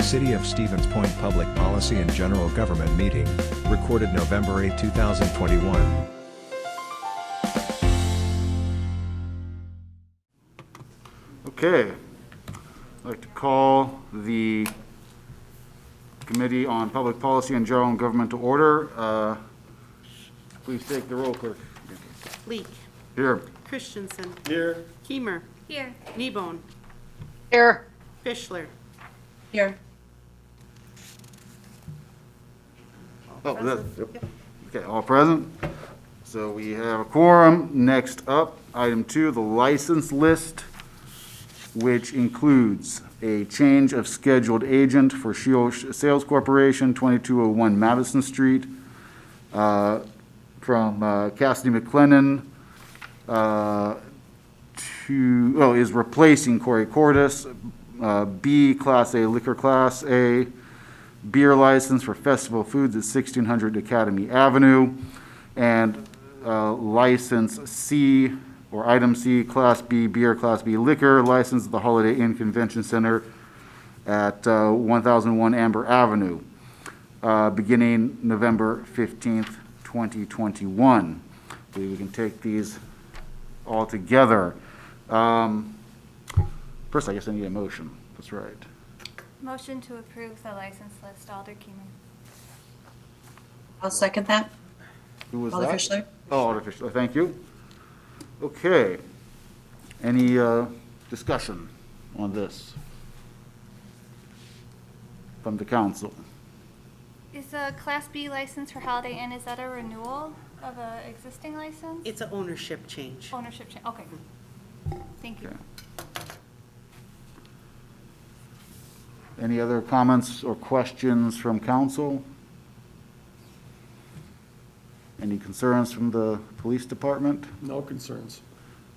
City of Stevens Point Public Policy and General Government Meeting, recorded November 8, 2021. Okay, I'd like to call the Committee on Public Policy and General Government to order. Please take the roll, clerk. Leek. Here. Christensen. Here. Keemer. Here. Kneebone. Here. Fischler. Here. Okay, all present. So we have a quorum. Next up, item 2, the license list, which includes a change of scheduled agent for Shield Sales Corporation, 2201 Madison Street, from Cassidy McLennan is replacing Corey Cordis. B, Class A liquor Class A, beer license for Festival Foods at 1600 Academy Avenue, and license C, or item C, Class B beer, Class B liquor license at the Holiday Inn Convention Center at 1001 Amber Avenue, beginning November 15th, 2021. I believe we can take these all together. First, I guess I need a motion. That's right. Motion to approve the license list, Alder Keeman. I'll second that. Who was Alder that? Fischler. Oh, Alder Fischler, thank you. Okay. Any discussion on this from the council? Is a Class B license for Holiday Inn, is that a renewal of an existing license? It's an ownership change. Ownership change, okay. Thank you. Okay. Any other comments or questions from council? Any concerns from the police department? No concerns.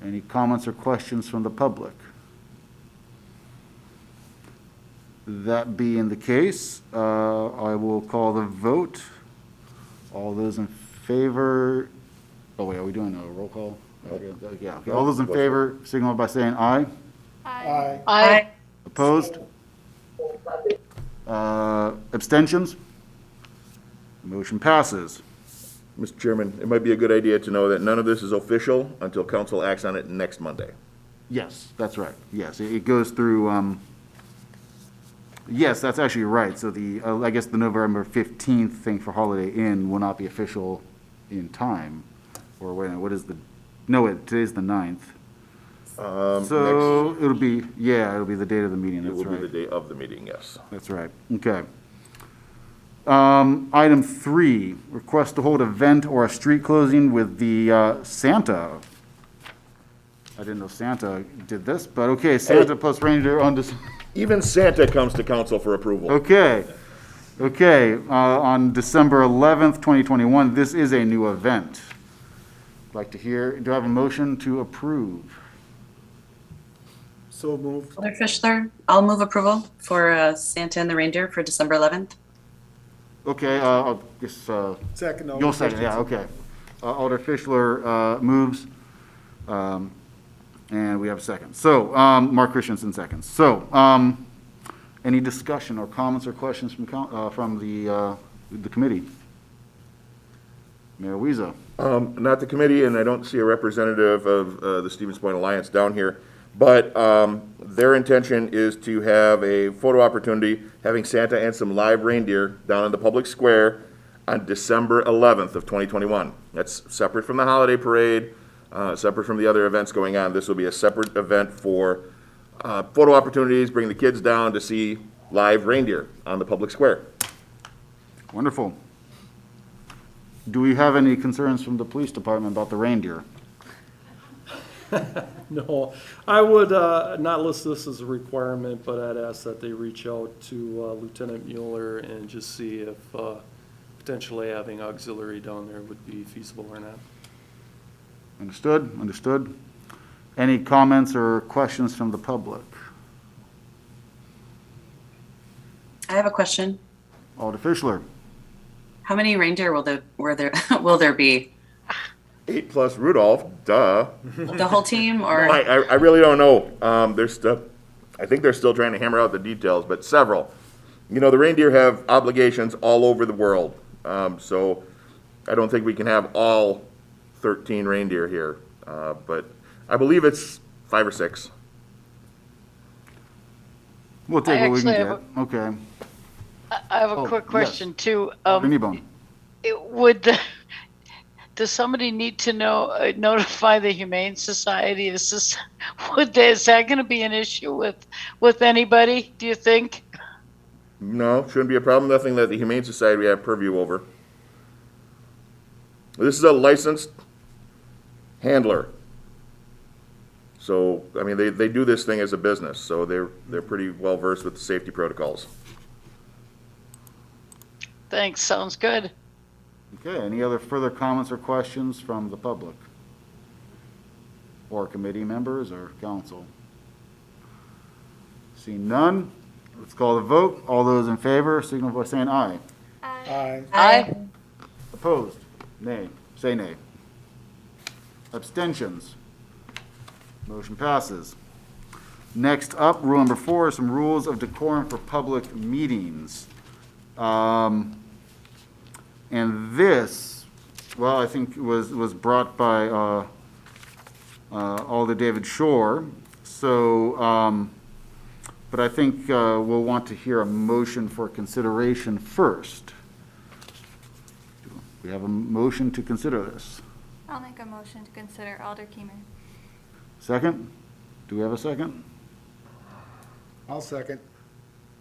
Any comments or questions from the public? That being the case, I will call the vote. All those in favor, oh wait, are we doing a roll call? Yeah, okay. All those in favor, signal by saying aye. Aye. Aye. Opposed? Abstentions? Motion passes. Mr. Chairman, it might be a good idea to know that none of this is official until council acts on it next Monday. Yes, that's right. Yes, it goes through, yes, that's actually right. So the, I guess the November 15th thing for Holiday Inn will not be official in time. Or wait a minute, what is the, no, today's the 9th. So it'll be the date of the meeting, It that's will be right. the day of the meeting, yes. That's right, okay. Item 3, request to hold event or a street closing with the Santa. I didn't know Santa did this, but okay, Santa plus reindeer on December. Even Santa comes to council for approval. Okay, on December 11th, 2021, this is a new event. I'd like to hear, do I have a motion to approve? So moved. Alder Fischler, I'll move approval for Santa and the Reindeer for December 11th. Okay, I'll guess, Second. you'll second, yeah, okay. Alder Fischler moves, and we have a second. So, Mark Christensen seconds. So, any discussion or comments or questions from the committee? Mayor Weezer. Not the committee, and I don't see a representative of the Stevens Point Alliance down here, but their intention is to have a photo opportunity, having Santa and some live reindeer down in the public square on December 11th of 2021. That's separate from the holiday parade, separate from the other events going on. This will be a separate event for photo opportunities, bring the kids down to see live reindeer on the public square. Wonderful. Do we have any concerns from the police department about the reindeer? No, I would not list this as a requirement, but I'd ask that they reach out to Lieutenant Mueller and just see if potentially having auxiliary down there would be feasible or not. Understood. Any comments or questions from the public? I have a question. Alder Fischler. How many reindeer will there be? 8 plus Rudolph, duh. The whole team, or? I really don't know. I think they're still trying to hammer out the details, but several. You know, the reindeer have obligations all over the world, so I don't think we can have all 13 reindeer here, but I believe it's 5 or 6. We'll take what we can actually get. have Okay. I have Oh, a quick yes. question too. Kneebone. Does somebody need to notify the Humane Society? Is that going to be an issue with anybody, do you think? No, shouldn't be a problem, nothing that the Humane Society would have purview over. This is a licensed handler. So, I mean, they do this thing as a business, so they're pretty well versed with the safety protocols. Thanks, sounds good. Okay, any other further comments or questions from the public? Or committee members or council? Seeing none, let's call the vote. All those in favor, signal by saying aye. Aye. Opposed? Nay. Say nay. Abstentions? Motion passes. Next up, rule number 4, is some rules of decorum for public meetings. And this, well, I think was brought by Alder David Shore. So, but I think we'll want to hear a motion for consideration first. We have a motion to consider this. I'll make a motion to consider Alder Keemer. Second? Do we have a second? I'll second.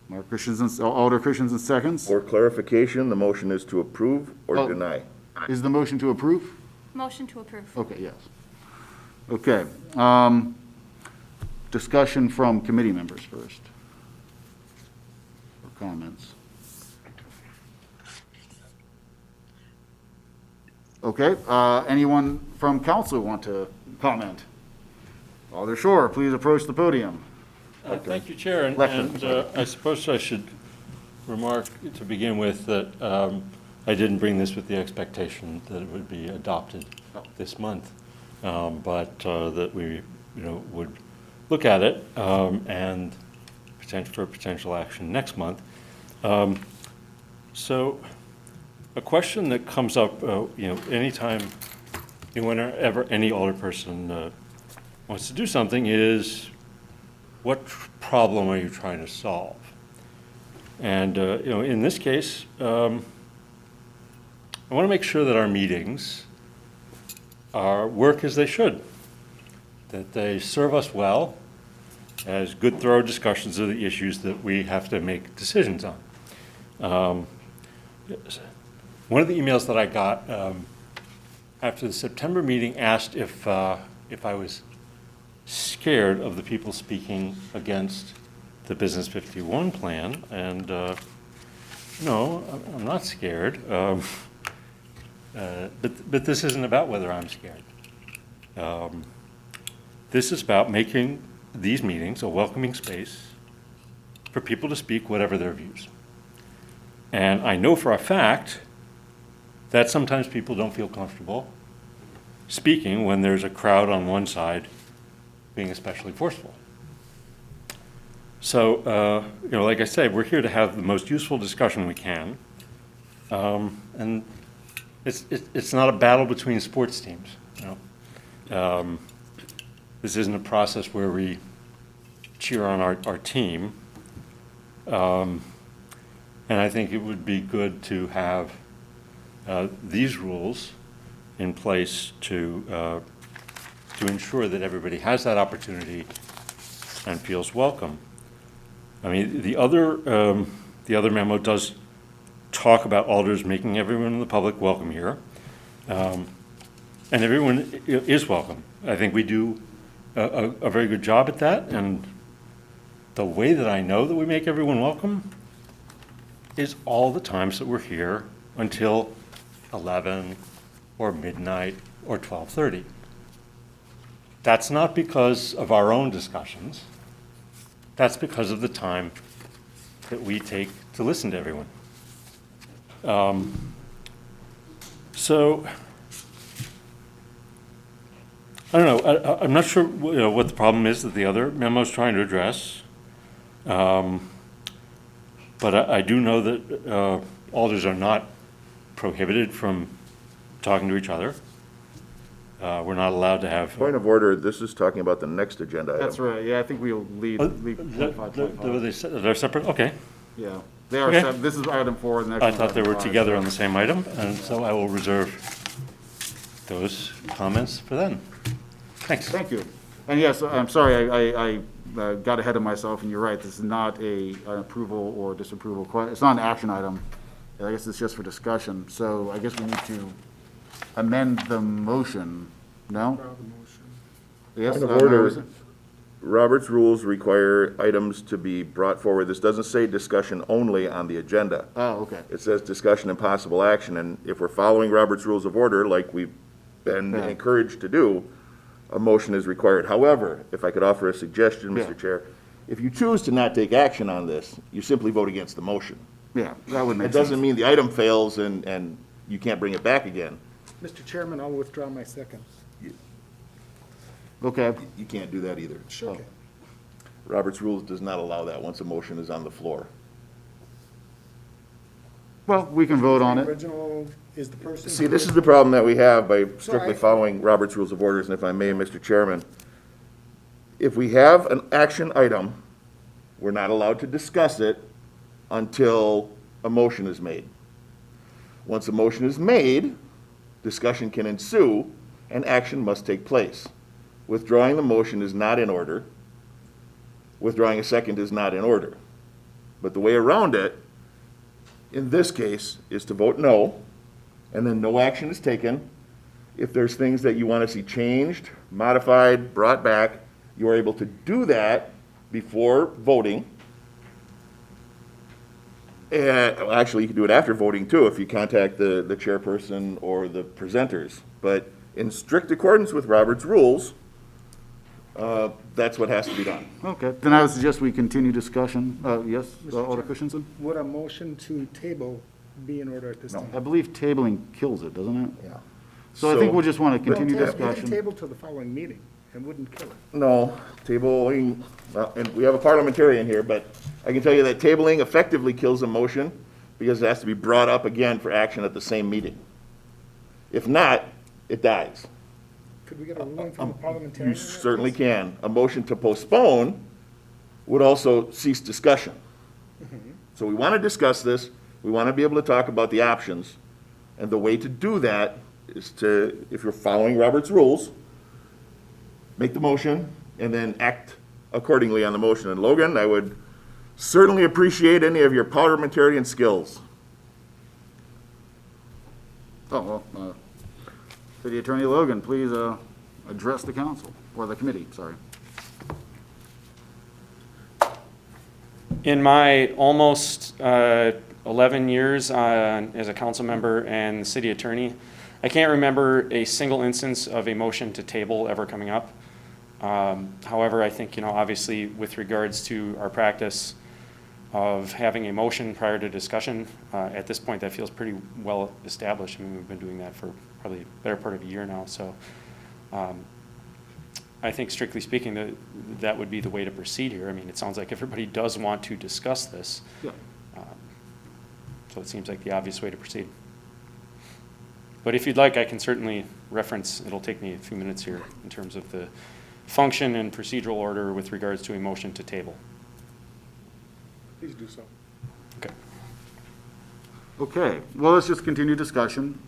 Mark Christensen, Alder Christensen seconds. For clarification, the motion is to approve or Oh. deny. Is the motion to approve? Motion to approve. Okay, yes. Okay. Discussion from committee members first. Or comments. Okay, anyone from council want to comment? Alder Shore, please approach the podium. Thank you, Chair, and I suppose I should remark to begin with that I didn't bring this with the expectation that it would be adopted this month, but that we, would look at it and for potential action next month. So, a question that comes up, anytime, whenever any older person wants to do something is, what problem are you trying to solve? And, in this case, I want to make sure that our meetings work as they should, that they serve us well as good, thorough discussions of the issues that we have to make decisions on. One of the emails that I got after the September meeting asked if I was scared of the people speaking against the Business 51 plan, and no, I'm not scared. But this isn't about whether I'm scared. This is about making these meetings a welcoming space for people to speak whatever their views. And I know for a fact that sometimes people don't feel comfortable speaking when there's a crowd on one side being especially forceful. So, like I said, we're here to have the most useful discussion we can. And it's not a battle between sports teams. This isn't a process where we cheer on our team. And I think it would be good to have these rules in place to ensure that everybody has that opportunity and feels welcome. I mean, the other memo does talk about alders making everyone in the public welcome here, and everyone is welcome. I think we do a very good job at that, and the way that I know that we make everyone welcome is all the times that we're here until 11 or midnight or 12:30. That's not because of our own discussions. That's because of the time that we take to listen to everyone. So, I don't know. I'm not sure what the problem is that the other memo is trying to address. But I do know that alders are not prohibited from talking to each other. We're not allowed to have. Point of order, this is talking about the next agenda item. That's right, yeah, I think we'll leave 25. They're separate, okay. Yeah, they are, Okay. this is item 4, the next I one's thought they item were 5. together on the same item, and so I will reserve those comments for then. Thanks. Thank you. And yes, I'm sorry, I got ahead of myself, and you're right, this is not an approval or disapproval, it's not an action item. I guess it's just for discussion, so I guess we need to amend the motion, no? Yes, Point of no, order. is it? Robert's rules require items to be brought forward. This doesn't say discussion only on the agenda. Oh, okay. It says discussion and possible action, and if we're following Robert's Rules of Order, like we've been Yeah. encouraged to do, a motion is required. However, if I could offer a suggestion, Yeah. Mr. Chair, if you choose to not take action on this, you simply vote against the motion. Yeah, that would It make sense. doesn't mean the item fails and you can't bring it back again. Mr. Chairman, I'll withdraw my second. Okay, You can't do that either. Sure. Robert's Rules does not allow that once a motion is on the floor. well, we can vote on The it. original is the person. See, this is the problem that we have by strictly I- following Robert's Rules of Orders, and if I may, Mr. Chairman, if we have an action item, we're not allowed to discuss it until a motion is made. Once a motion is made, discussion can ensue, and action must take place. Withdrawing the motion is not in order. Withdrawing a second is not in order. But the way around it, in this case, is to vote no, and then no action is taken. If there's things that you want to see changed, modified, brought back, you are able to do that before voting. And, well, actually, you can do it after voting too, if you contact the chairperson or the presenters. But in strict accordance with Robert's rules, that's what has to be done. Okay, then I would suggest we continue discussion. Yes, Alder Christensen? Would a motion to table be in order at this No. time? I believe tabling kills it, doesn't it? Yeah. So I think we'll just want to Well, continue You can discussion. table till the following meeting and wouldn't kill it. No, tabling, well, and we have a parliamentarian here, but I can tell you that tabling effectively kills a motion because it has to be brought up again for action at the same meeting. If not, it dies. Could we get a ruling from the parliamentarian? You certainly can. A motion to postpone would also cease discussion. So we want to discuss this, we want to be able to talk about the options, and the way to do that is to, if you're following Robert's rules, make the motion, and then act accordingly on the motion. And Logan, I would certainly appreciate any of your parliamentarian skills. Oh, well, City Attorney Logan, please address the council, or the committee, sorry. In my almost 11 years as a council member and city attorney, I can't remember a single instance of a motion to table ever coming up. However, I think, obviously with regards to our practice of having a motion prior to discussion, at this point, that feels pretty well established. I mean, we've been doing that for probably a better part of a year now. So I think strictly speaking, that would be the way to proceed here. I mean, it sounds like everybody does want to discuss this. Yeah. So it seems like the obvious way to proceed. But if you'd like, I can certainly reference, it'll take me a few minutes here in terms of the function and procedural order with regards to a motion to table. Please do so. Okay. Okay, well, let's just continue discussion.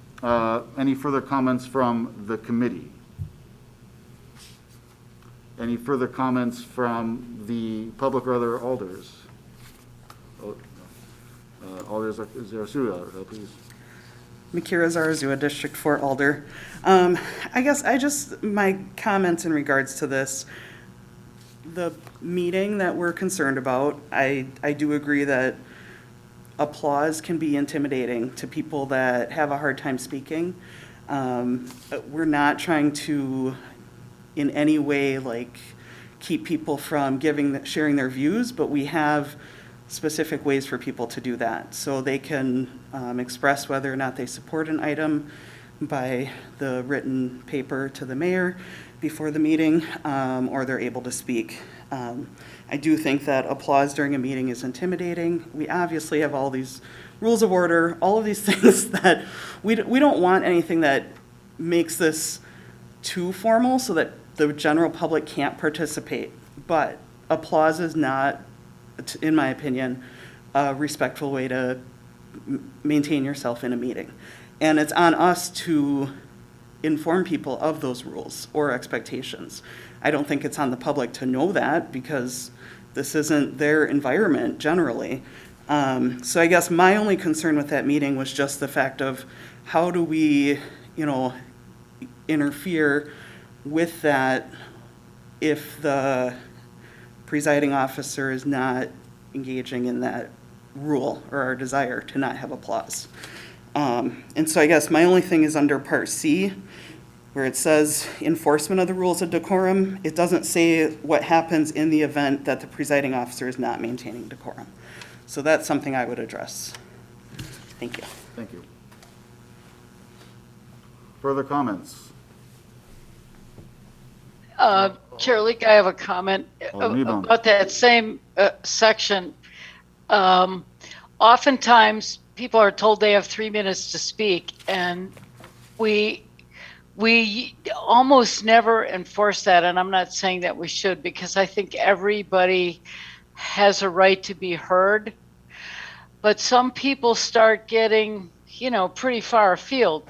Any further comments from the committee? Any further comments from the public or other alders? Alders, Zarazua, please. Makira Zarazua, District 4 Alder. I guess my comments in regards to this, the meeting that we're concerned about, I do agree that applause can be intimidating to people that have a hard time speaking. We're not trying to in any way keep people from sharing their views, but we have specific ways for people to do that. So they can express whether or not they support an item by the written paper to the mayor. before the meeting, or they're able to speak. I do think that applause during a meeting is intimidating. We obviously have all these rules of order, all of these things that we don't want anything that makes this too formal so that the general public can't participate. But applause is not, in my opinion, a respectful way to maintain yourself in a meeting. And it's on us to inform people of those rules or expectations. I don't think it's on the public to know that because this isn't their environment generally. So I guess my only concern with that meeting was just the fact of how do we, interfere with that if the presiding officer is not engaging in that rule or our desire to not have applause. And so I guess my only thing is under Part C, where it says enforcement of the rules of decorum. It doesn't say what happens in the event that the presiding officer is not maintaining decorum. So that's something I would address. Thank you. Thank you. Further comments? Chair Leak, I have a comment Alderman Ebon. about that same section. Oftentimes, people are told they have 3 minutes to speak, and we almost never enforce that, and I'm not saying that we should, because I think everybody has a right to be heard. But some people start getting, pretty far afield.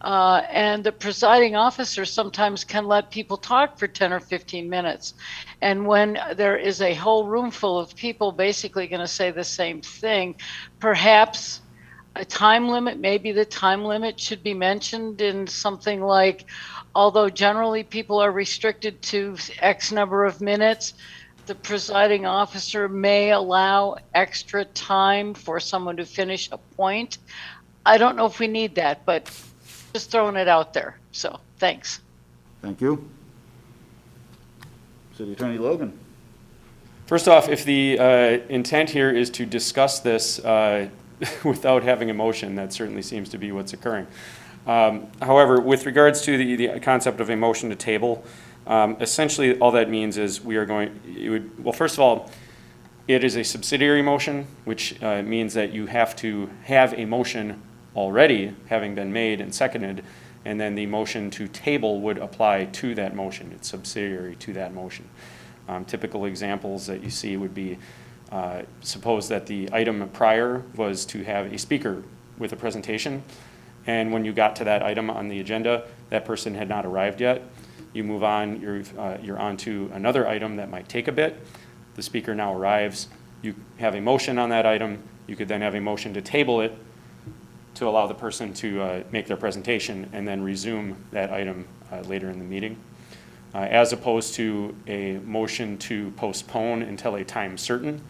And the presiding officer sometimes can let people talk for 10 or 15 minutes. And when there is a whole room full of people basically going to say the same thing, perhaps a time limit, maybe the time limit should be mentioned in something like, although generally people are restricted to X number of minutes, the presiding officer may allow extra time for someone to finish a point. I don't know if we need that, but just throwing it out there. So, thanks. Thank you. City Attorney Logan. First off, if the intent here is to discuss this without having a motion, that certainly seems to be what's occurring. However, with regards to the concept of a motion to table, essentially all that means is we are going, well, first of all, it is a subsidiary motion, which means that you have to have a motion already having been made and seconded, and then the motion to table would apply to that motion. It's subsidiary to that motion. Typical examples that you see would be, suppose that the item prior was to have a speaker with a presentation, and when you got to that item on the agenda, that person had not arrived yet. You move on, you're on to another item that might take a bit. The speaker now arrives. You have a motion on that item. You could then have a motion to table it to allow the person to make their presentation and then resume that item later in the meeting. As opposed to a motion to postpone until a time certain,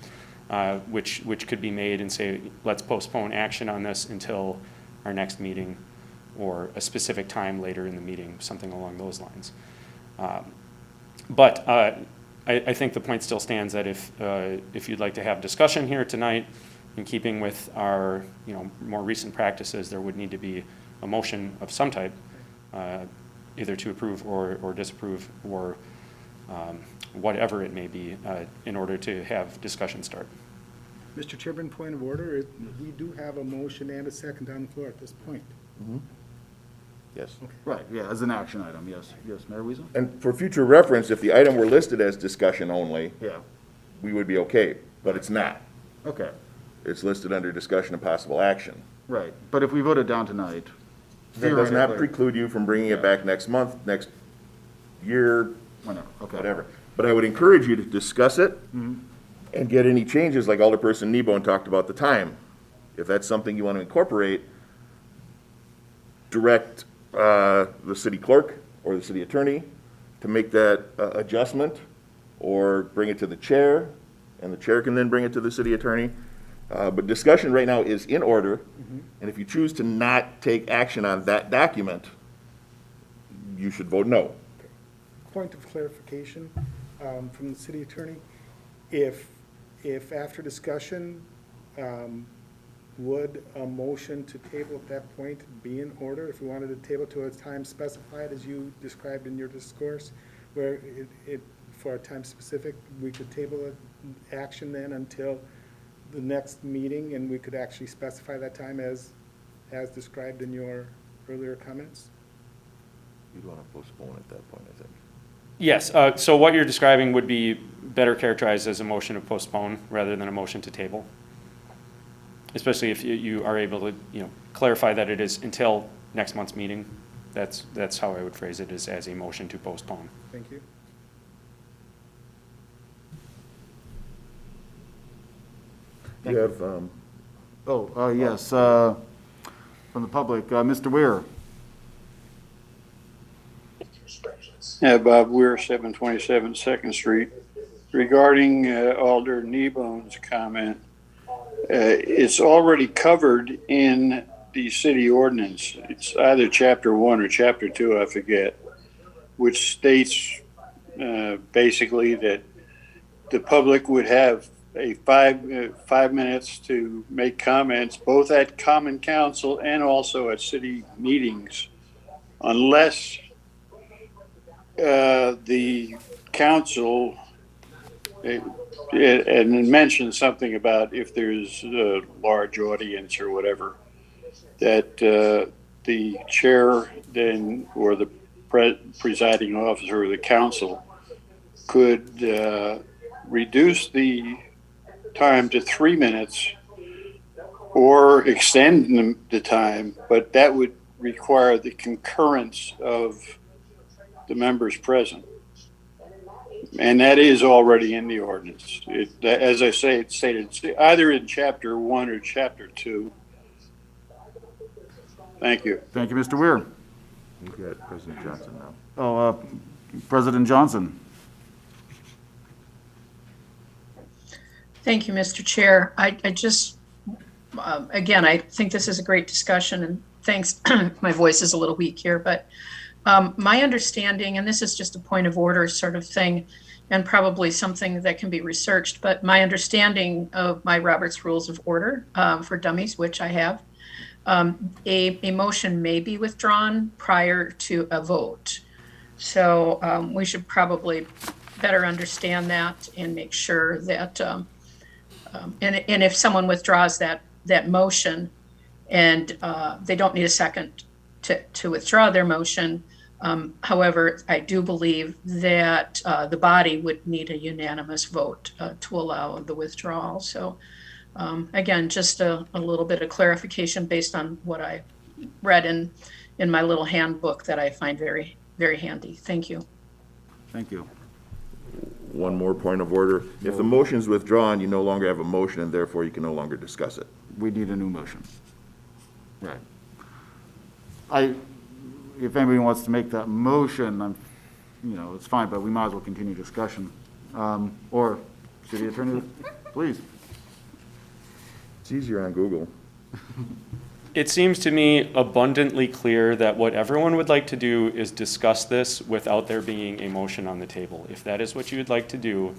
which could be made and say, let's postpone action on this until our next meeting or a specific time later in the meeting, something along those lines. But I think the point still stands that if you'd like to have discussion here tonight, in keeping with our more recent practices, there would need to be a motion of some type, either to approve or disapprove or whatever it may be, in order to have discussion start. Mr. Chairman, point of order, we do have a motion and a second on the floor at this point. Mm-hmm. Yes. Right, yeah, as an action item, yes. Yes, Mayor Weason? And for future reference, if the item were listed as discussion only, Yeah, we would be okay, but it's not. okay, It's listed under discussion and possible action. right. But if we voted down tonight, That does not theoretically- preclude you from bringing it back next month, next year, Whenever, okay. whatever. But I would encourage you to discuss it Mm-hmm. and get any changes, like Alderperson Nebo talked about the time. If that's something you want to incorporate, direct the city clerk or the city attorney to make that adjustment, or bring it to the chair, and the chair can then bring it to the city attorney. But discussion right now is in order, and if you choose to not take action on that document, you should vote no. Point of clarification from the city attorney. If after discussion, would a motion to table at that point be in order? If we wanted to table to a time specified as you described in your discourse, where for a time specific, we could table action then until the next meeting, and we could actually specify that time as described in your earlier comments? You'd want to postpone at that point, I think. Yes, so what you're describing would be better characterized as a motion to postpone rather than a motion to table. Especially if you are able to, clarify that it is until next month's meeting. That's how I would phrase it, is as a motion to postpone. Thank you. You have, Yes, from the public, Mr. Weir. Yeah, Bob Weir, 727 Second Street. Regarding Alder Kneebone's comment, it's already covered in the city ordinance. It's either chapter 1 or chapter 2, I forget, which states basically that the public would have a 5 minutes to make comments, both at common council and also at city meetings, unless the council, and it mentions something about if there's a large audience or whatever, that the chair then, or the presiding officer or the council could reduce the time to 3 minutes or extend the time, but that would require the concurrence of the members present. And that is already in the ordinance. As I say, it's stated either in chapter 1 or chapter 2. Thank you. Thank you, Mr. Weir. you've got President Johnson now. President Johnson. Thank you, Mr. Chair. I just, again, I think this is a great discussion, and thanks. My voice is a little weak here, but my understanding, and this is just a point of order sort of thing, and probably something that can be researched, but my understanding of my Robert's Rules of Order for Dummies, which I have, a motion may be withdrawn prior to a vote. So we should probably better understand that and make sure that, and if someone withdraws that motion and they don't need a second to withdraw their motion. However, I do believe that the body would need a unanimous vote to allow the withdrawal. So again, just a little bit of clarification based on what I read in my little handbook that I find very, very handy. Thank you. Thank you. One more point of order. If the motion is withdrawn, you no longer have a motion, and therefore you can no longer discuss it. We need a new motion. Right. If anybody wants to make that motion, it's fine, but we might as well continue discussion. Or, city attorney, please. It's easier on Google. It seems to me abundantly clear that what everyone would like to do is discuss this without there being a motion on the table. If that is what you would like to do,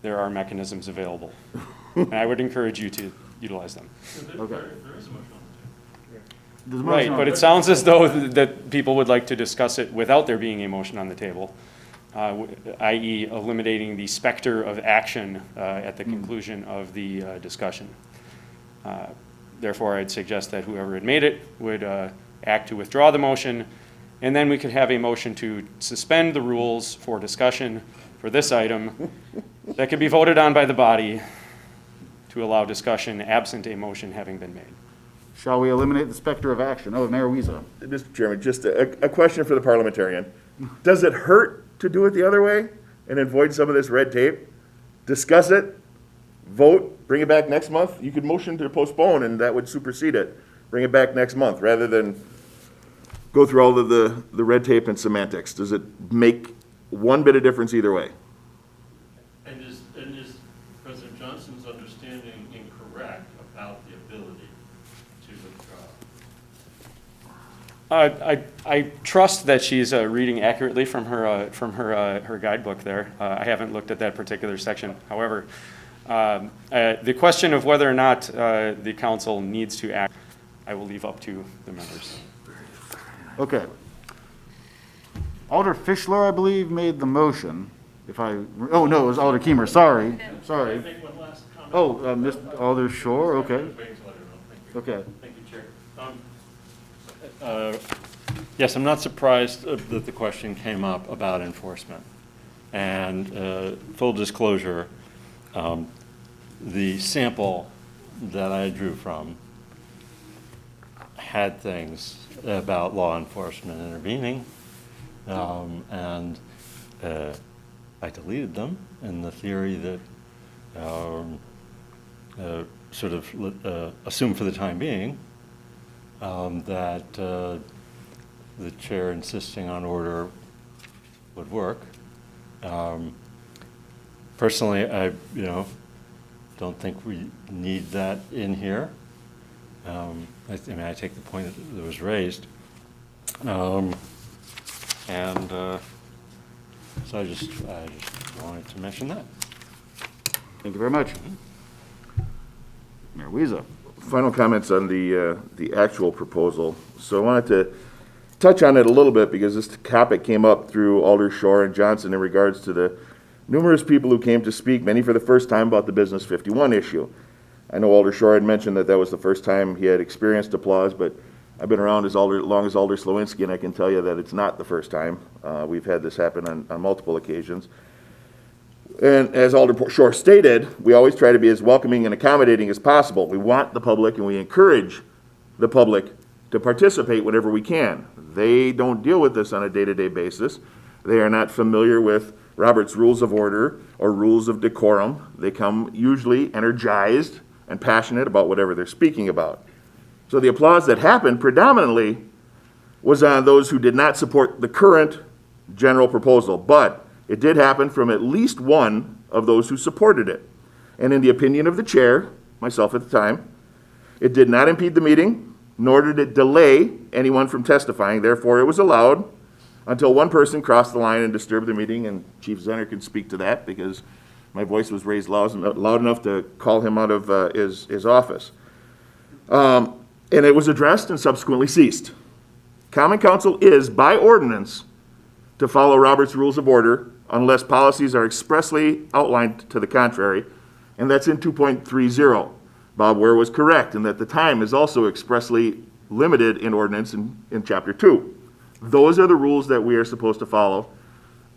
there are mechanisms available. And I would encourage you to utilize them. Okay. Right, but it sounds as though that people would like to discuss it without there being a motion on the table, i.e. eliminating the specter of action at the conclusion of the discussion. Therefore, I'd suggest that whoever had made it would act to withdraw the motion, and then we could have a motion to suspend the rules for discussion for this item that could be voted on by the body to allow discussion absent a motion having been made. Shall we eliminate the specter of action? Oh, Mayor Wiesa. Mr. Chairman, just a question for the parliamentarian. Does it hurt to do it the other way and avoid some of this red tape? Discuss it, vote, bring it back next month? You could motion to postpone and that would supersede it. Bring it back next month rather than go through all of the red tape and semantics. Does it make one bit of difference either way? And is President Johnson's understanding incorrect about the ability to withdraw? I trust that she's reading accurately from her guidebook there. I haven't looked at that particular section. However, the question of whether or not the council needs to act, I will leave up to the members. Okay. Alder Fischler, I believe, made the motion. Oh, no, it was Alder Kiemer, sorry. Oh, Mr. Alder Shore, okay. Okay. Thank you, Chair. Yes, I'm not surprised that the question came up about enforcement. And full disclosure, the sample that I drew from had things about law enforcement intervening, and I deleted them in the theory that sort of assume for the time being that the chair insisting on order would work. Personally, I don't think we need that in here. I take the point that was raised, and so I just wanted to mention that. Thank you very much. Mayor Weezer. Final comments on the actual proposal. So I wanted to touch on it a little bit because this topic came up through Alder Shore and Johnson in regards to the numerous people who came to speak, many for the first time, about the Business 51 issue. I know Alder Shore had mentioned that was the first time he had experienced applause, but I've been around as long as Alder Slowinski, and I can tell you that it's not the first time. We've had this happen on multiple occasions. And as Alder Shore stated, we always try to be as welcoming and accommodating as possible. We want the public and we encourage the public to participate whenever we can. They don't deal with this on a day-to-day basis. They are not familiar with Robert's Rules of Order or Rules of Decorum. They come usually energized and passionate about whatever they're speaking about. So the applause that happened predominantly was on those who did not support the current general proposal, but it did happen from at least one of those who supported it. And in the opinion of the chair, myself at the time, it did not impede the meeting, nor did it delay anyone from testifying. Therefore, it was allowed until one person crossed the line and disturbed the meeting, and Chief Zenner can speak to that because my voice was raised loud enough to call him out of his office. And it was addressed and subsequently ceased. Common Council is, by ordinance, to follow Robert's Rules of Order unless policies are expressly outlined to the contrary, and that's in 2.30. Bob Ware was correct in that the time is also expressly limited in ordinance in Chapter 2. Those are the rules that we are supposed to follow.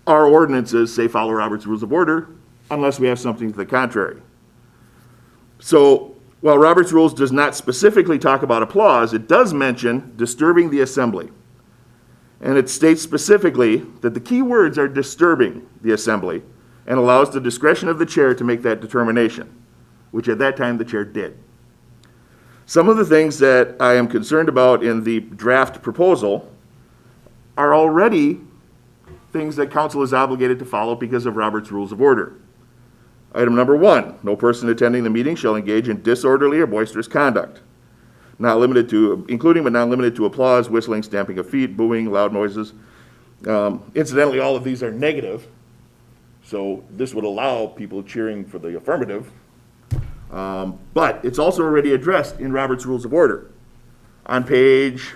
Our ordinances say follow Robert's Rules of Order unless we have something to the contrary. So while Robert's Rules does not specifically talk about applause, it does mention disturbing the assembly. And it states specifically that the key words are disturbing the assembly and allows the discretion of the chair to make that determination, which at that time the chair did. Some of the things that I am concerned about in the draft proposal are already things that council is obligated to follow because of Robert's Rules of Order. Item number 1, no person attending the meeting shall engage in disorderly or boisterous conduct, not limited to, including but not limited to applause, whistling, stamping of feet, booing, loud noises. Incidentally, all of these are negative, so this would allow people cheering for the affirmative. But it's also already addressed in Robert's Rules of Order. On page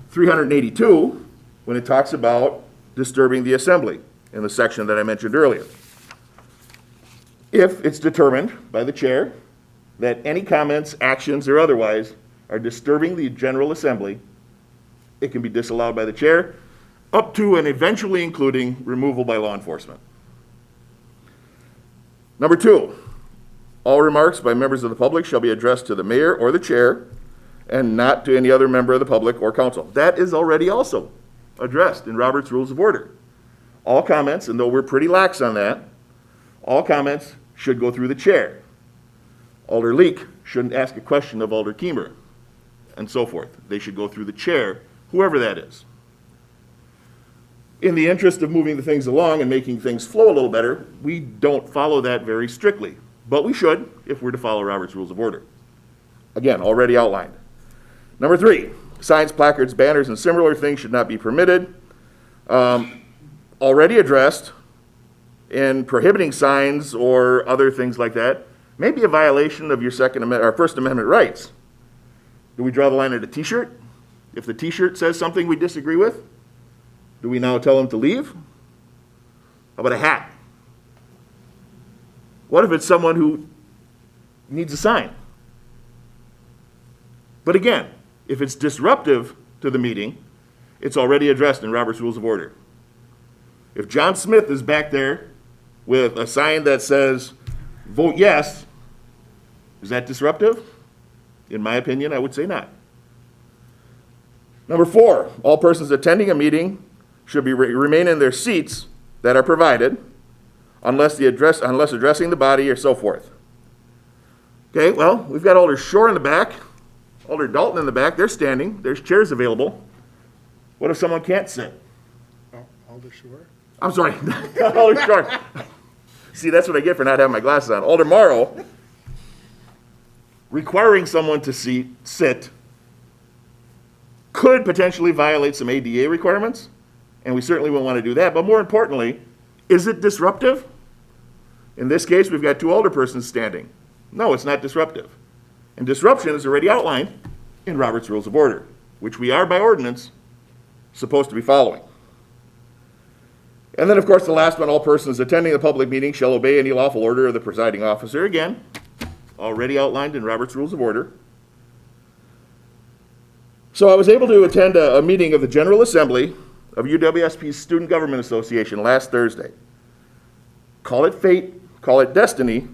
382, when it talks about disturbing the assembly in the section that I mentioned earlier. If it's determined by the chair that any comments, actions, or otherwise are disturbing the General Assembly, it can be disallowed by the chair, up to and eventually including removal by law enforcement. Number 2, all remarks by members of the public shall be addressed to the mayor or the chair and not to any other member of the public or council. That is already also addressed in Robert's Rules of Order. All comments, and though we're pretty lax on that, all comments should go through the chair. Alder Leek shouldn't ask a question of Alder Kiemer, and so forth. They should go through the chair, whoever that is. In the interest of moving the things along and making things flow a little better, we don't follow that very strictly, but we should if we're to follow Robert's Rules of Order. Again, already outlined. Number 3, signs, placards, banners, and similar things should not be permitted. Already addressed in prohibiting signs or other things like that may be a violation of your First Amendment rights. Do we draw the line at a t-shirt? If the t-shirt says something we disagree with, Do we now tell them to leave? How about a hat? What if it's someone who needs a sign? But again, if it's disruptive to the meeting, it's already addressed in Robert's Rules of Order. If John Smith is back there with a sign that says, vote yes, is that disruptive? In my opinion, I would say not. Number 4, all persons attending a meeting should remain in their seats that are provided unless addressing the body or so forth. Okay, well, we've got Alder Shore in the back, Alder Dalton in the back. They're standing. There's chairs available. What if someone can't sit? Alder Shore? I'm sorry, Alder Shore. See, that's what I get for not having my glasses on. Alder Morrow, requiring someone to sit could potentially violate some ADA requirements, and we certainly wouldn't want to do that. But more importantly, is it disruptive? In this case, we've got 2 alderpersons standing. No, it's not disruptive. And disruption is already outlined in Robert's Rules of Order, which we are by ordinance supposed to be following. And then, of course, the last one, all persons attending a public meeting shall obey any lawful order of the presiding officer. Again, already outlined in Robert's Rules of Order. So I was able to attend a meeting of the General Assembly of UWSP's Student Government Association last Thursday. Call it fate, call it destiny,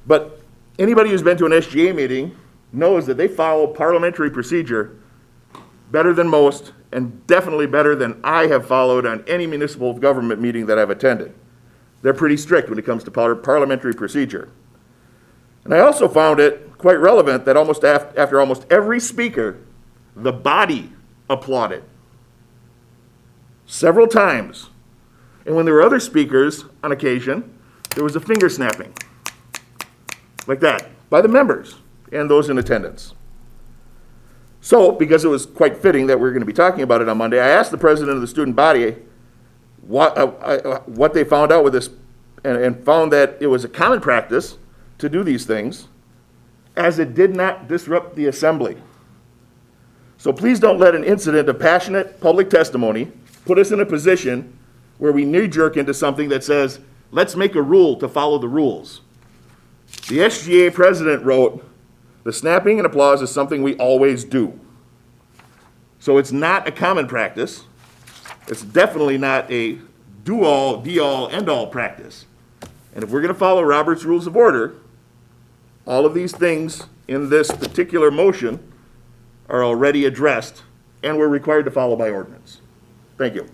but anybody who's been to an SGA meeting knows that they follow parliamentary procedure better than most, and definitely better than I have followed on any municipal government meeting that I've attended. They're pretty strict when it comes to parliamentary procedure. And I also found it quite relevant that after almost every speaker, the body applauded several times. And when there were other speakers, on occasion, there was a finger snapping, like that, by the members and those in attendance. So, because it was quite fitting that we were going to be talking about it on Monday, I asked the president of the student body what they found out with this, and found that it was a common practice to do these things, as it did not disrupt the assembly. So please don't let an incident of passionate public testimony put us in a position where we knee-jerk into something that says, let's make a rule to follow the rules. The SGA president wrote, the snapping and applause is something we always do. So it's not a common practice. It's definitely not a do-all, be-all, end-all practice. And if we're going to follow Robert's Rules of Order, all of these things in this particular motion are already addressed, and we're required to follow by ordinance. Thank you.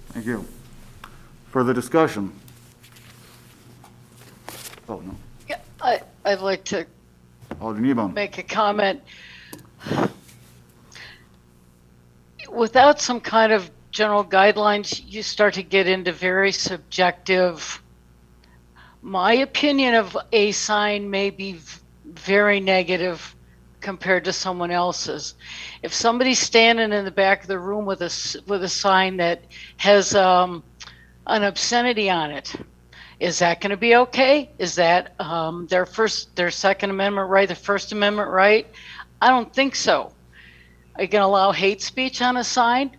Thank you. Further discussion? Oh, no. Yeah, I'd like to Alder Kneebone. make a comment. Without some kind of general guidelines, you start to get into very subjective. My opinion of a sign may be very negative compared to someone else's. If somebody's standing in the back of the room with a sign that has an obscenity on it, is that going to be okay? Is that their Second Amendment right, the First Amendment right? I don't think so. Are you going to allow hate speech on a sign?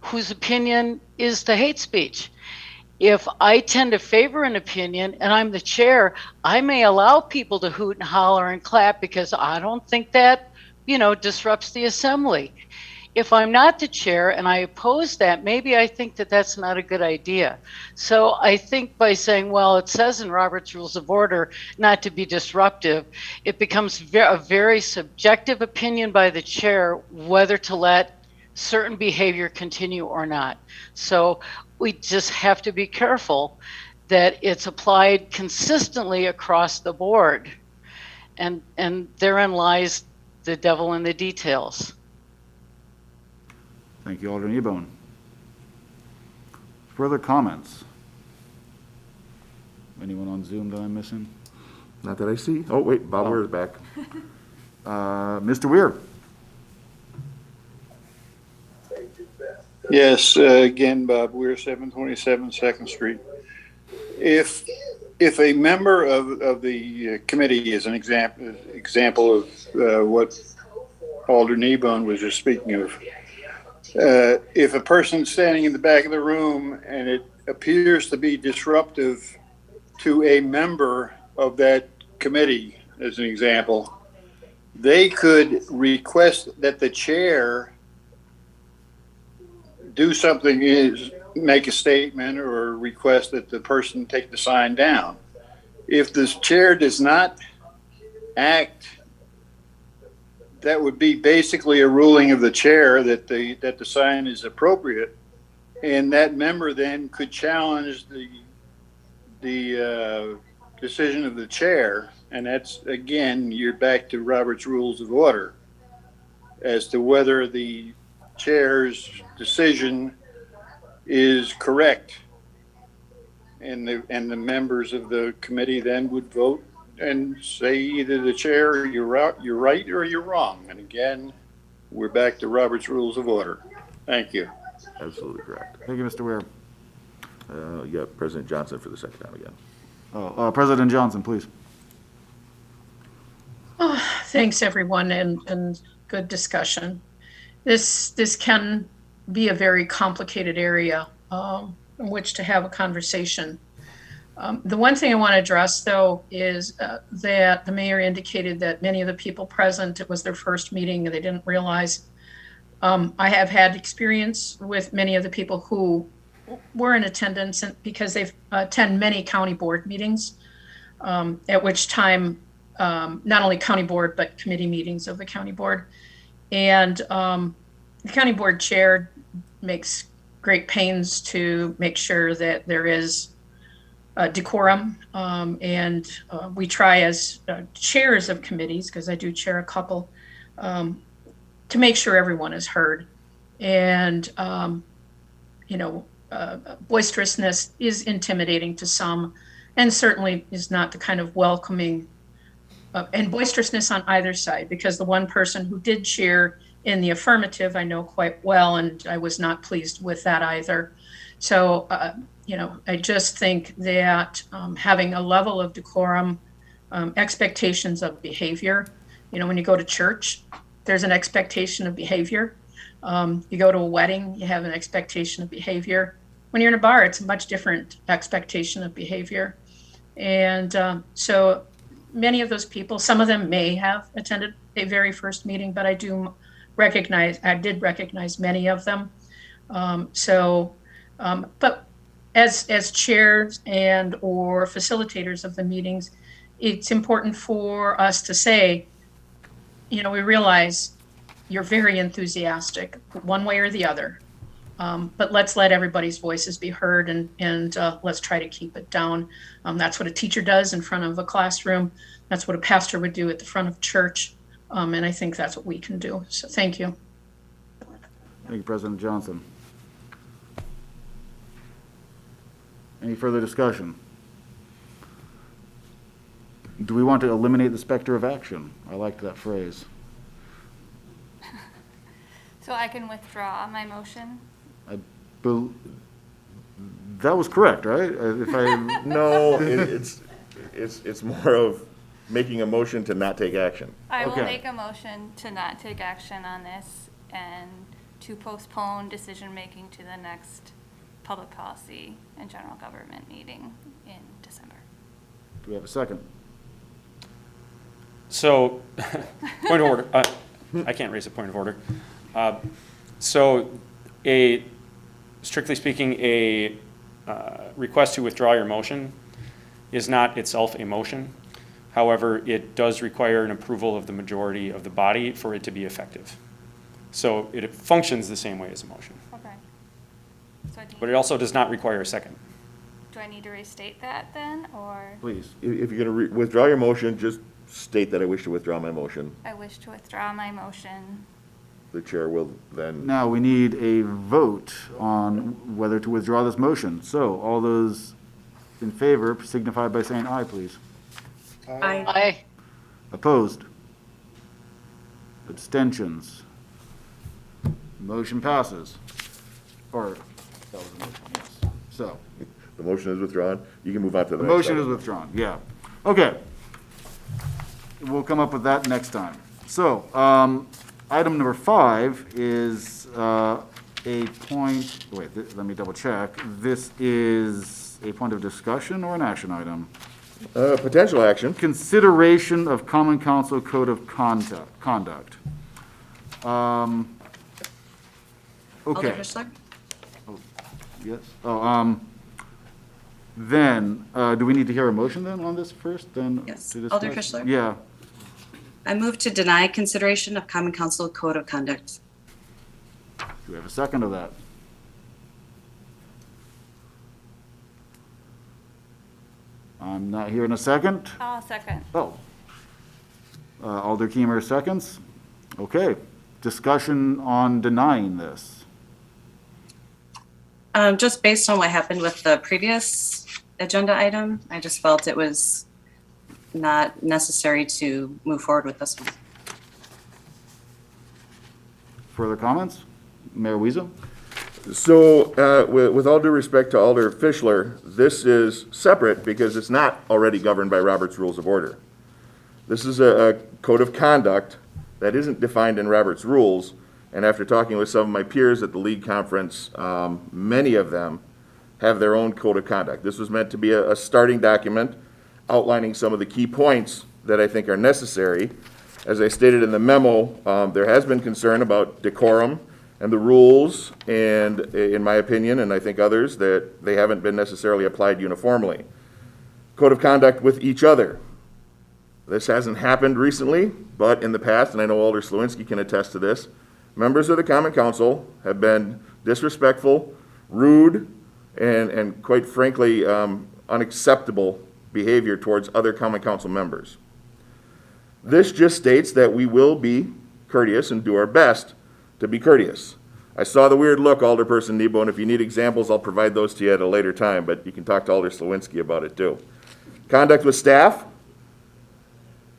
Whose opinion is the hate speech? If I tend to favor an opinion and I'm the chair, I may allow people to hoot and holler and clap because I don't think that, disrupts the assembly. If I'm not the chair and I oppose that, maybe I think that that's not a good idea. So I think by saying, well, it says in Robert's Rules of Order not to be disruptive, it becomes a very subjective opinion by the chair whether to let certain behavior continue or not. So we just have to be careful that it's applied consistently across the board. And therein lies the devil in the details. Thank you, Alder Kneebone. Further comments? Anyone on Zoom that I'm missing? Not that I see. Oh, wait, Bob Weir's back. Mr. Weir? Yes, again, Bob, we're 727 Second Street. If a member of the committee is an example of what Alder Kneebone was just speaking of, if a person's standing in the back of the room and it appears to be disruptive to a member of that committee, as an example, they could request that the chair do something, is make a statement or request that the person take the sign down. If the chair does not act, that would be basically a ruling of the chair that the sign is appropriate, and that member then could challenge the decision of the chair, and that's, again, you're back to Robert's Rules of Order as to whether the chair's decision is correct. And the members of the committee then would vote and say either the chair, you're right or you're wrong. And again, we're back to Robert's Rules of Order. Thank you. Absolutely correct. Thank you, Mr. Ware. You got President Johnson for the second time again. President Johnson, please. Oh, thanks, everyone, and good discussion. This can be a very complicated area in which to have a conversation. The one thing I want to address, though, is that the mayor indicated that many of the people present, it was their first meeting and they didn't realize. I have had experience with many of the people who were in attendance because they've attend many county board meetings, at which time not only county board, but committee meetings of the county board. And the county board chair makes great pains to make sure that there is decorum. And we try as chairs of committees, because I do chair a couple, to make sure everyone is heard. And, boisterousness is intimidating to some, and certainly is not the kind of welcoming and boisterousness on either side, because the one person who did cheer in the affirmative, I know quite well, and I was not pleased with that either. So, I just think that having a level of decorum, expectations of behavior, when you go to church, there's an expectation of behavior. You go to a wedding, you have an expectation of behavior. When you're in a bar, it's a much different expectation of behavior. And so many of those people, some of them may have attended a very first meeting, but I did recognize many of them. But as chairs and or facilitators of the meetings, it's important for us to say, we realize you're very enthusiastic one way or the other, but let's let everybody's voices be heard, and let's try to keep it down. That's what a teacher does in front of a classroom. That's what a pastor would do at the front of church. And I think that's what we can do. So thank you. Thank you, President Johnson. Any further discussion? Do we want to eliminate the specter of action? I liked that phrase. So I can withdraw my motion? That was correct, right? No, it's more of making a motion to not take action. I will Okay. make a motion to not take action on this and to postpone decision-making to the next public policy and general government meeting in December. Do we have a second? So, point of order. I can't raise a point of order. So, strictly speaking, a request to withdraw your motion is not itself a motion. However, it does require an approval of the majority of the body for it to be effective. So it functions the same way as a motion. Okay. So But it also does not require a second. do I need to restate that then, or Please. If you're going to withdraw your motion, just state that I wish to withdraw my motion. I wish to withdraw my motion? The chair will then. Now, we need a vote on whether to withdraw this motion. So, all those in favor signify by saying aye, please. Aye. Aye. Opposed? Abstentions? Motion passes. Or, that was a motion, yes. So, The motion is withdrawn. You can move on to the the next. motion is item. withdrawn, yeah. Okay. We'll come up with that next time. So, item number 5 is a point, wait, let me double check. This is a point of discussion or an action item? Potential action. Consideration of Common Council Code of Conduct. Alder Okay, Fischler? yes, then, do we need to hear a motion then on this first, then? Yes. to Alder discuss? Fischler? Yeah, I move to deny consideration of Common Council Code of Conduct. do we have a second of that? I'm not hearing a second. I'll second. Oh. Alder Kiemer seconds. Okay. Discussion on denying this. Just based on what happened with the previous agenda item, I just felt it was not necessary to move forward with this one. Further comments? Mayor Weasel? So, with all due respect to Alder Fischler, this is separate because it's not already governed by Robert's Rules of Order. This is a code of conduct that isn't defined in Robert's Rules, and after talking with some of my peers at the League Conference, many of them have their own code of conduct. This was meant to be a starting document outlining some of the key points that I think are necessary. As I stated in the memo, there has been concern about decorum and the rules, and in my opinion, and I think others, that they haven't been necessarily applied uniformly. Code of conduct with each other. This hasn't happened recently, but in the past, and I know Alder Slawinski can attest to this, members of the Common Council have been disrespectful, rude, and quite frankly, unacceptable behavior towards other Common Council members. This just states that we will be courteous and do our best to be courteous. I saw the weird look, Alderperson Nebo, and if you need examples, I'll provide those to you at a later time, but you can talk to Alder Slawinski about it too. Conduct with staff,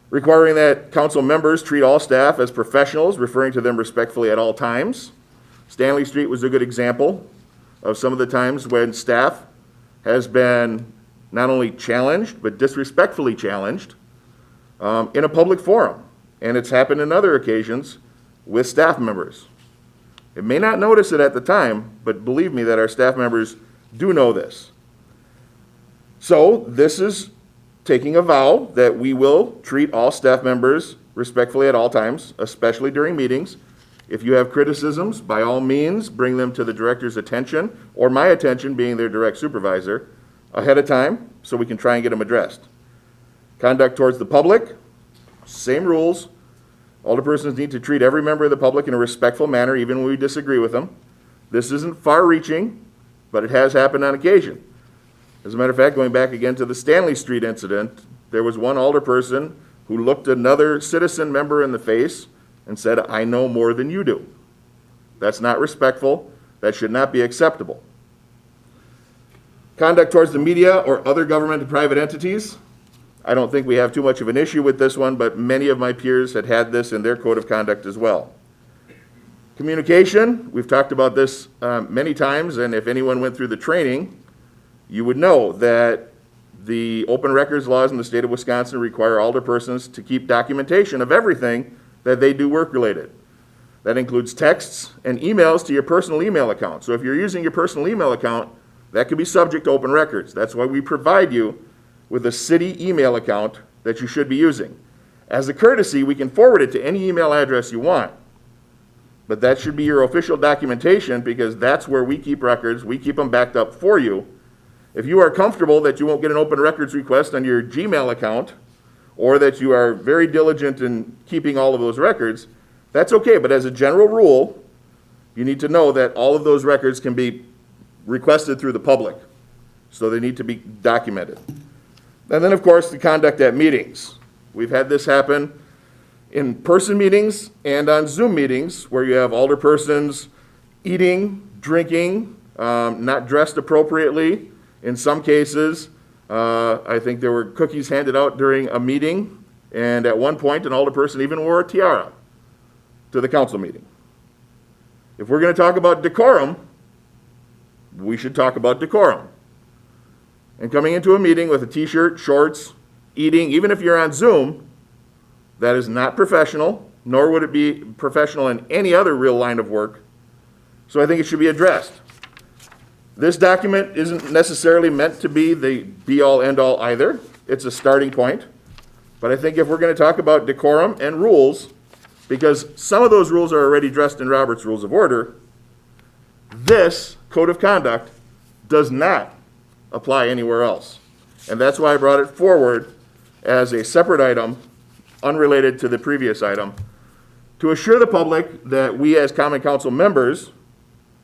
requiring that council members treat all staff as professionals, referring to them respectfully at all times. Stanley Street was a good example of some of the times when staff has been not only challenged, but disrespectfully challenged in a public forum. And it's happened in other occasions with staff members. It may not notice it at the time, but believe me that our staff members do know this. So this is taking a vow that we will treat all staff members respectfully at all times, especially during meetings. If you have criticisms, by all means, bring them to the director's attention, or my attention, being their direct supervisor, ahead of time, so we can try and get them addressed. Conduct towards the public, same rules. Alderpersons need to treat every member of the public in a respectful manner, even when we disagree with them. This isn't far-reaching, but it has happened on occasion. As a matter of fact, going back again to the Stanley Street incident, there was one alderperson who looked another citizen member in the face and said, "I know more than you do." That's not respectful. That should not be acceptable. Conduct towards the media or other government and private entities. I don't think we have too much of an issue with this one, but many of my peers had this in their code of conduct as well. Communication, we've talked about this many times, and if anyone went through the training, you would know that the open records laws in the state of Wisconsin require alderpersons to keep documentation of everything that they do work-related. That includes texts and emails to your personal email account. So if you're using your personal email account, that could be subject to open records. That's why we provide you with a city email account that you should be using. As a courtesy, we can forward it to any email address you want. But that should be your official documentation because that's where we keep records. We keep them backed up for you. If you are comfortable that you won't get an open records request on your Gmail account or that you are very diligent in keeping all of those records, that's okay. But as a general rule, you need to know that all of those records can be requested through the public. So they need to be documented. And then, of course, the conduct at meetings. We've had this happen in person meetings and on Zoom meetings where you have alderpersons eating, drinking, not dressed appropriately. In some cases, I think there were cookies handed out during a meeting, and at one point an alderperson even wore a tiara to the council meeting. If we're going to talk about decorum, we should talk about decorum. And coming into a meeting with a t-shirt, shorts, eating, even if you're on Zoom, that is not professional, nor would it be professional in any other real line of work. So I think it should be addressed. This document isn't necessarily meant to be the be-all, end-all either. It's a starting point. But I think if we're going to talk about decorum and rules, because some of those rules are already addressed in Robert's Rules of Order, this code of conduct does not apply anywhere else. And that's why I brought it forward as a separate item, unrelated to the previous item, to assure the public that we as Common Council members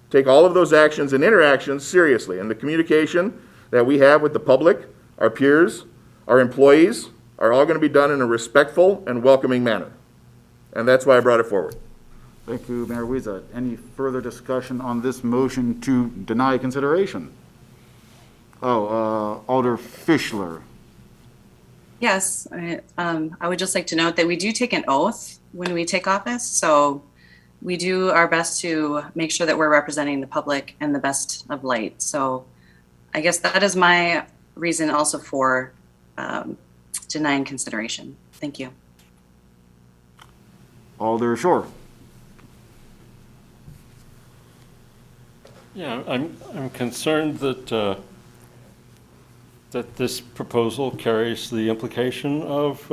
take all of those actions and interactions seriously. And the communication that we have with the public, our peers, our employees, are all going to be done in a respectful and welcoming manner. And that's why I brought it forward. Thank you, Mayor Wiese. Any further discussion on this motion to deny consideration? Alder Fischler. Yes, I would just like to note that we do take an oath when we take office, so we do our best to make sure that we're representing the public in the best of light. So I guess that is my reason also for denying consideration. Thank you. Alder Shore. Yeah, I'm concerned that that this proposal carries the implication of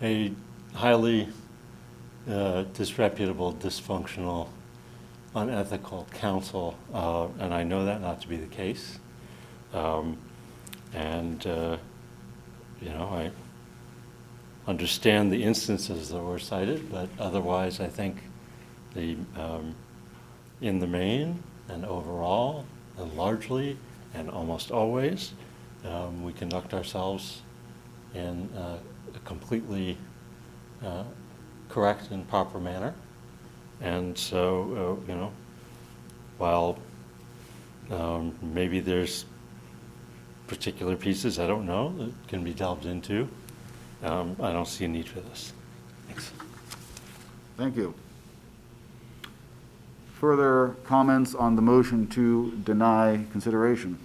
a highly disreputable, dysfunctional, unethical council, and I know that not to be the case. You know, I understand the instances that were cited, but otherwise I think the in the main and overall and largely and almost always we conduct ourselves in a completely correct and proper manner. And so, you know, while maybe there's particular pieces, I don't know, that can be delved into, I don't see a need for this. Thanks. Thank you. Further comments on the motion to deny consideration?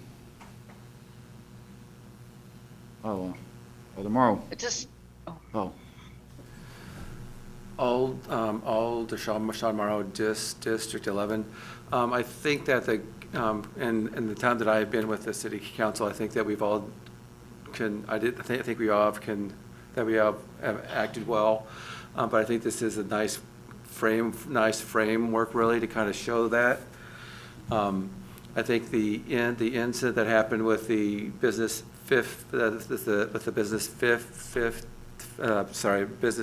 Alder Morrow. Oh. Sean Morrow, District 11. I think that in the time that I've been with the City Council, I think that we've all I think we all have acted well, but I think this is a nice framework really to kind of show that. I think the incident that happened with the business business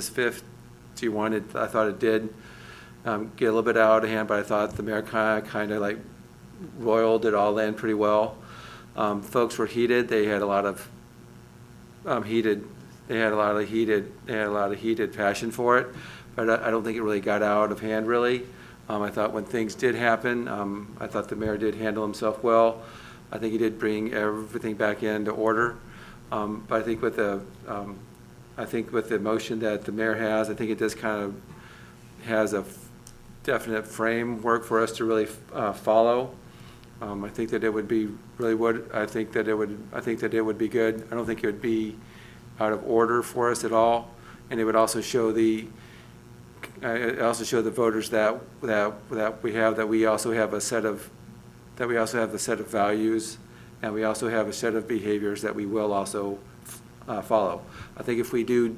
51, I thought it did get a little bit out of hand, but I thought the mayor kind of like roiled it all in pretty well. Folks were heated. They had a lot of heated passion for it, but I don't think it really got out of hand really. I thought when things did happen, I thought the mayor did handle himself well. I think he did bring everything back into order. But I think with the motion that the mayor has, I think it does kind of has a definite framework for us to really follow. I think that it would be really I think that it would be good. I don't think it would be out of order for us at all, and it would also show the voters that we also have a set of values, and we also have a set of behaviors that we will also follow. I think if we do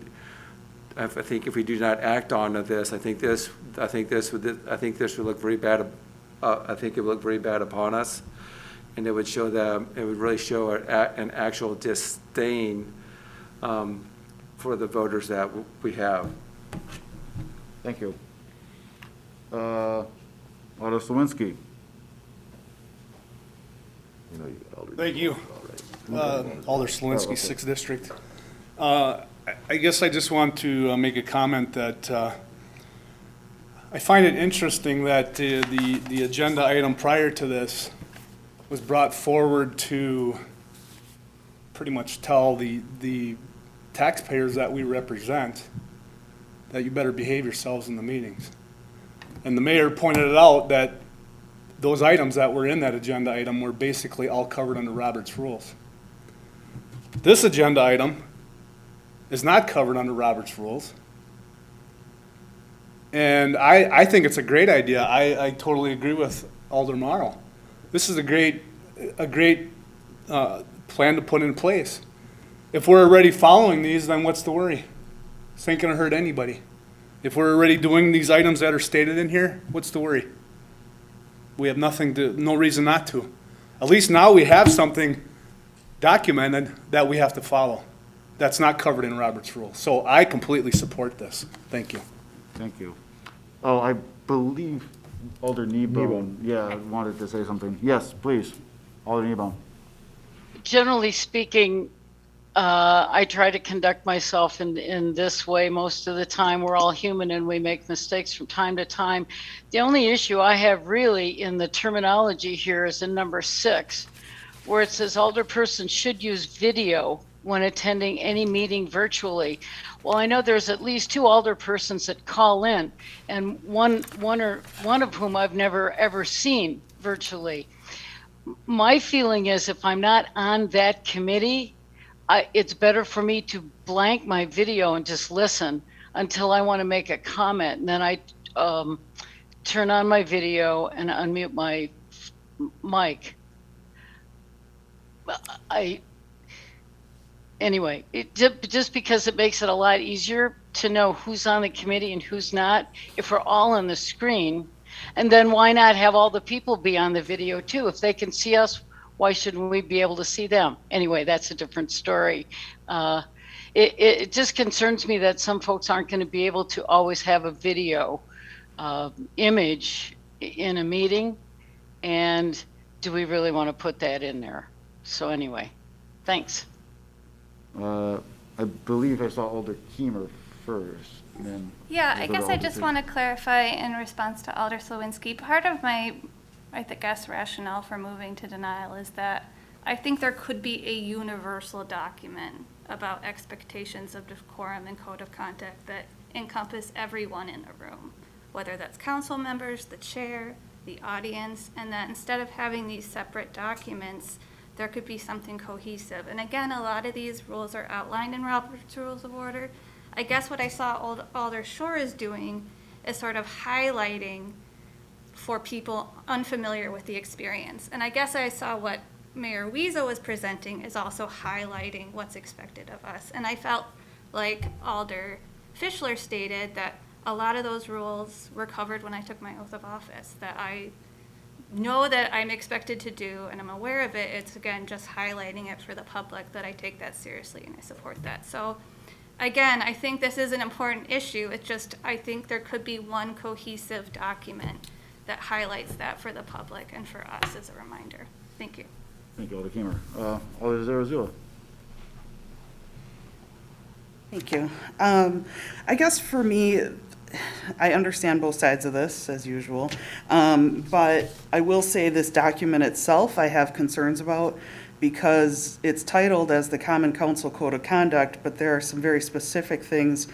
not act on this, I think this would look very bad. I think it would look very bad upon us, and it would really show an actual disdain for the voters that we have. Thank you. Alder Slawinski. Thank you. Alder Slawinski, 6th District. I guess I just want to make a comment that I find it interesting that the agenda item prior to this was brought forward to pretty much tell the taxpayers that we represent that you better behave yourselves in the meetings. And the mayor pointed it out that those items that were in that agenda item were basically all covered under Robert's rules. This agenda item is not covered under Robert's rules. And I think it's a great idea. I totally agree with Alder Marl. This is a great plan to put in place. If we're already following these, then what's the worry? This ain't gonna hurt anybody. If we're already doing these items that are stated in here, what's the worry? We have no reason not to. At least now we have something documented that we have to follow. That's not covered in Robert's Rules. So I completely support this. Thank you. Thank you. Oh, I believe Alder Kneebone, yeah, wanted to say something. Yes, please, Alder Kneebone. Generally speaking, I try to conduct myself in this way most of the time. We're all human and we make mistakes from time to time. The only issue I have really in the terminology here is in number 6, where it says alderpersons should use video when attending any meeting virtually. Well, I know there's at least 2 alderpersons that call in, and one of whom I've never ever seen virtually. My feeling is if I'm not on that committee, it's better for me to blank my video and just listen until I want to make a comment. And then I turn on my video and unmute my mic. Anyway, just because it makes it a lot easier to know who's on the committee and who's not, if we're all on the screen. And then why not have all the people be on the video too? If they can see us, why shouldn't we be able to see them? Anyway, that's a different story. It just concerns me that some folks aren't going to be able to always have a video image in a meeting. And do we really want to put that in there? So anyway, thanks. I believe I saw Alder Keemer first. And then Yeah, I guess I Alder just Keemer. want to clarify in response to Alder Slawinski. Part of my, I guess, rationale for moving to denial is that I think there could be a universal document about expectations of decorum and code of conduct that encompass everyone in the room, whether that's council members, the chair, the audience, and that instead of having these separate documents, there could be something cohesive. And again, a lot of these rules are outlined in Robert's Rules of Order. I guess what I saw Alder Shore is doing is sort of highlighting for people unfamiliar with the experience. And I guess I saw what Mayor Weasel was presenting is also highlighting what's expected of us. And I felt like Alder Fischler stated that a lot of those rules were covered when I took my oath of office, that I know that I'm expected to do and I'm aware of it. It's, again, just highlighting it for the public that I take that seriously and I support that. So again, I think this is an important issue. It's just, I think there could be one cohesive document that highlights that for the public and for us as a reminder. Thank you. Thank you, Alder Keemer. Alder Zarazua. Thank you. I guess for me, I understand both sides of this, as usual, but I will say this document itself I have concerns about because it's titled as the Common Council Code of Conduct, but there are some very specific things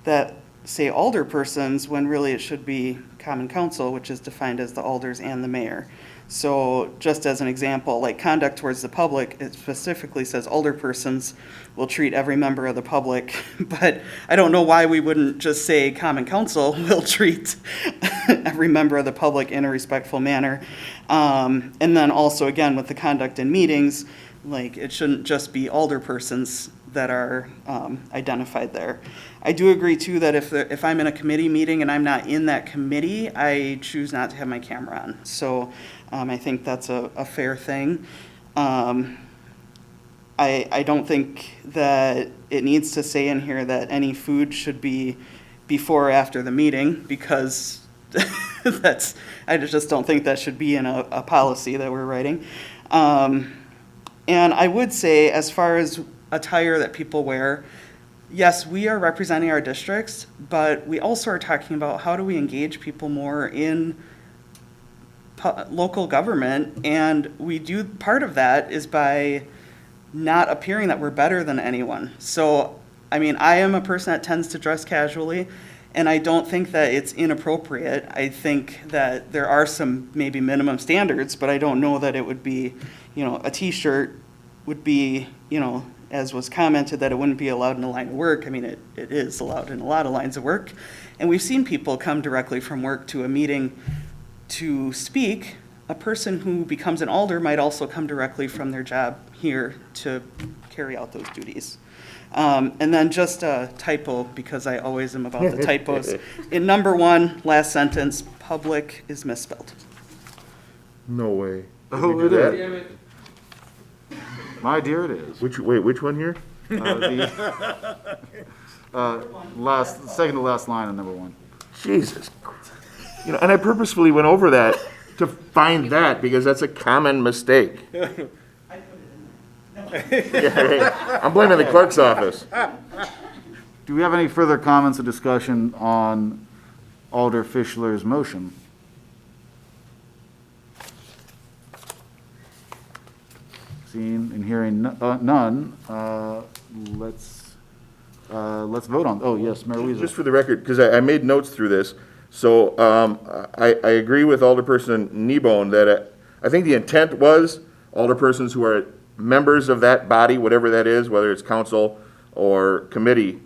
that say alderpersons when really it should be Common Council, which is defined as the alders and the mayor. So just as an example, like conduct towards the public, it specifically says alderpersons will treat every member of the public, but I don't know why we wouldn't just say Common Council will treat every member of the public in a respectful manner. And then also, again, with the conduct in meetings, like it shouldn't just be alderpersons that are identified there. I do agree too that if I'm in a committee meeting and I'm not in that committee, I choose not to have my camera on. So I think that's a fair thing. I don't think that it needs to say in here that any food should be before or after the meeting because I just don't think that should be in a policy that we're writing. And I would say as far as attire that people wear, yes, we are representing our districts, but we also are talking about how do we engage people more in local government, and we do part of that is by not appearing that we're better than anyone. So, I mean, I am a person that tends to dress casually, and I don't think that it's inappropriate. I think that there are some maybe minimum standards, but I don't know that it would be, a t-shirt would be, as was commented, that it wouldn't be allowed in a line of work. I mean, it is allowed in a lot of lines of work. And we've seen people come directly from work to a meeting to speak. A person who becomes an alder might also come directly from their job here to carry out those duties. And then just a typo, because I always am about the typos. In number 1, last sentence, public is misspelled. No way. Did Oh, we it do is. that? My dear, it is. Which one here? Second to last line on number 1. Jesus. And I purposefully went over that to find that because that's a common mistake. Yeah, I'm blaming the clerk's office. Do we have any further comments or discussion on Alder Fischler's motion? Seeing and hearing none, let's vote on, oh, yes, Mayor Weezer. Just for the record, because I made notes through this, so I agree with Alderperson Kneebone that I think the intent was alderpersons who are members of that body, whatever that is, whether it's council or committee,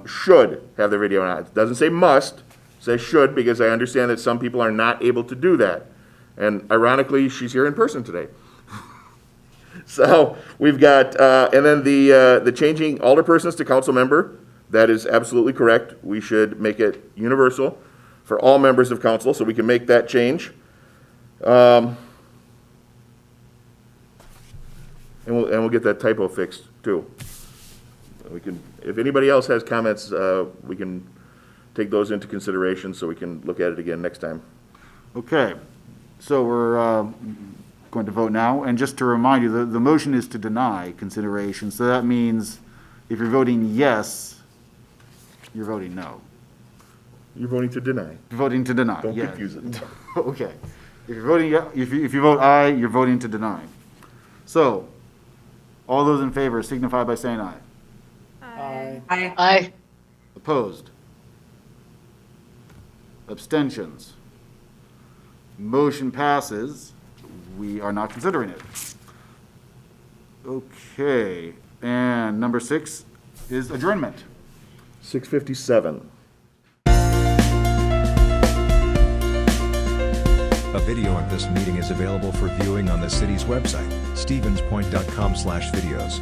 should have their video on. It doesn't say must, it says should, because I understand that some people are not able to do that. And ironically, she's here in person today. So we've got, and then the changing alderpersons to council member, that is absolutely correct. We should make it universal for all members of council, so we can make that change. And we'll get that typo fixed too. We can, if anybody else has comments, we can take those into consideration so we can look at it again next time. Okay, so we're going to vote now, and just to remind you, the motion is to deny consideration, so that means if you're voting yes, you're voting no. You're voting to deny. You're voting to deny, Don't yeah. confuse it. Okay. If you're voting, if you vote aye, you're voting to deny. So, all those in favor signify by saying aye. Aye. Opposed? Abstentions? Motion passes. We are not considering it. Okay, and number 6 is adjournment. 6:57. A video of this meeting is available for viewing on the city's website, stevenspoint.com/videos.